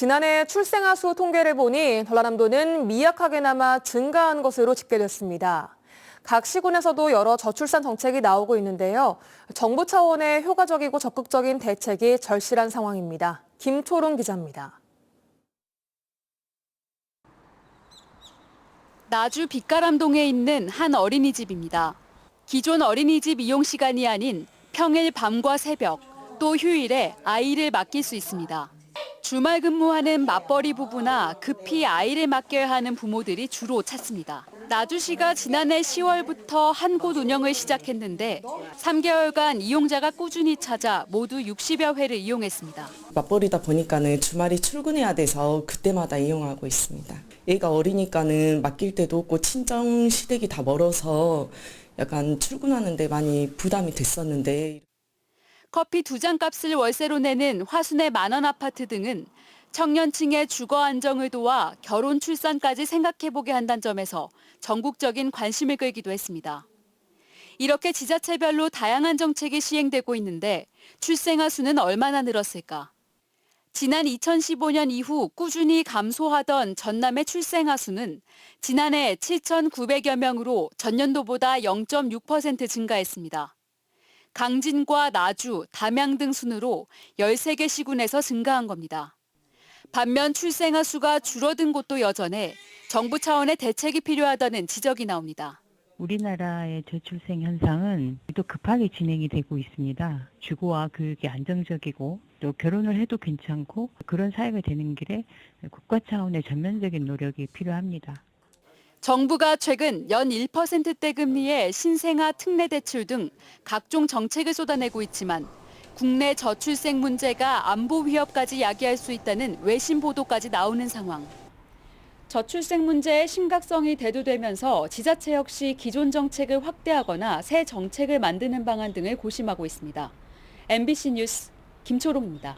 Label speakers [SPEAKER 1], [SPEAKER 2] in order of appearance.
[SPEAKER 1] 지난해 출생아 수 통계를 보니 전라남도는 미약하게나마 증가한 것으로 집계됐습니다. 각 시군에서도 여러 저출산 정책이 나오고 있는데요. 정부 차원의 효과적이고 적극적인 대책이 절실한 상황입니다. 김초롱 기자입니다.
[SPEAKER 2] 나주 빛가람동에 있는 한 어린이집입니다. 기존 어린이집 이용 시간이 아닌 평일 밤과 새벽, 또 휴일에 아이를 맡길 수 있습니다. 주말 근무하는 맞벌이 부부나 급히 아이를 맡겨야 하는 부모들이 주로 찾습니다. 나주시가 지난해 10월부터 한 곳 운영을 시작했는데 3개월간 이용자가 꾸준히 찾아 모두 60여 회를 이용했습니다.
[SPEAKER 3] 맞벌이다 보니까는 주말에 출근해야 돼서 그때마다 이용하고 있습니다. 애가 어리니까는 맡길 때도 없고 친정 시댁이 다 멀어서 약간 출근하는데 많이 부담이 됐었는데.
[SPEAKER 2] 커피 2잔 값을 월세로 내는 화순의 만원 아파트 등은 청년층의 주거 안정을 도와 결혼 출산까지 생각해보게 한다는 점에서 전국적인 관심을 끌기도 했습니다. 이렇게 지자체별로 다양한 정책이 시행되고 있는데 출생아 수는 얼마나 늘었을까? 지난 2015년 이후 꾸준히 감소하던 전남의 출생아 수는 지난해 7,900여 명으로 전년도보다 0.6% 증가했습니다. 강진과 나주, 담양 등 순으로 13개 시군에서 증가한 겁니다. 반면 출생아 수가 줄어든 곳도 여전해 정부 차원의 대책이 필요하다는 지적이 나옵니다.
[SPEAKER 4] 우리나라의 저출생 현상은 또 급하게 진행이 되고 있습니다. 주거와 교육이 안정적이고 또 결혼을 해도 괜찮고 그런 사회가 되는 길에 국가 차원의 전면적인 노력이 필요합니다.
[SPEAKER 2] 정부가 최근 연 1%대 금리의 신생아 특례 대출 등 각종 정책을 쏟아내고 있지만 국내 저출생 문제가 안보 위협까지 야기할 수 있다는 외신 보도까지 나오는 상황. 저출생 문제의 심각성이 대두되면서 지자체 역시 기존 정책을 확대하거나 새 정책을 만드는 방안 등을 고심하고 있습니다. MBC 뉴스 김초롱입니다.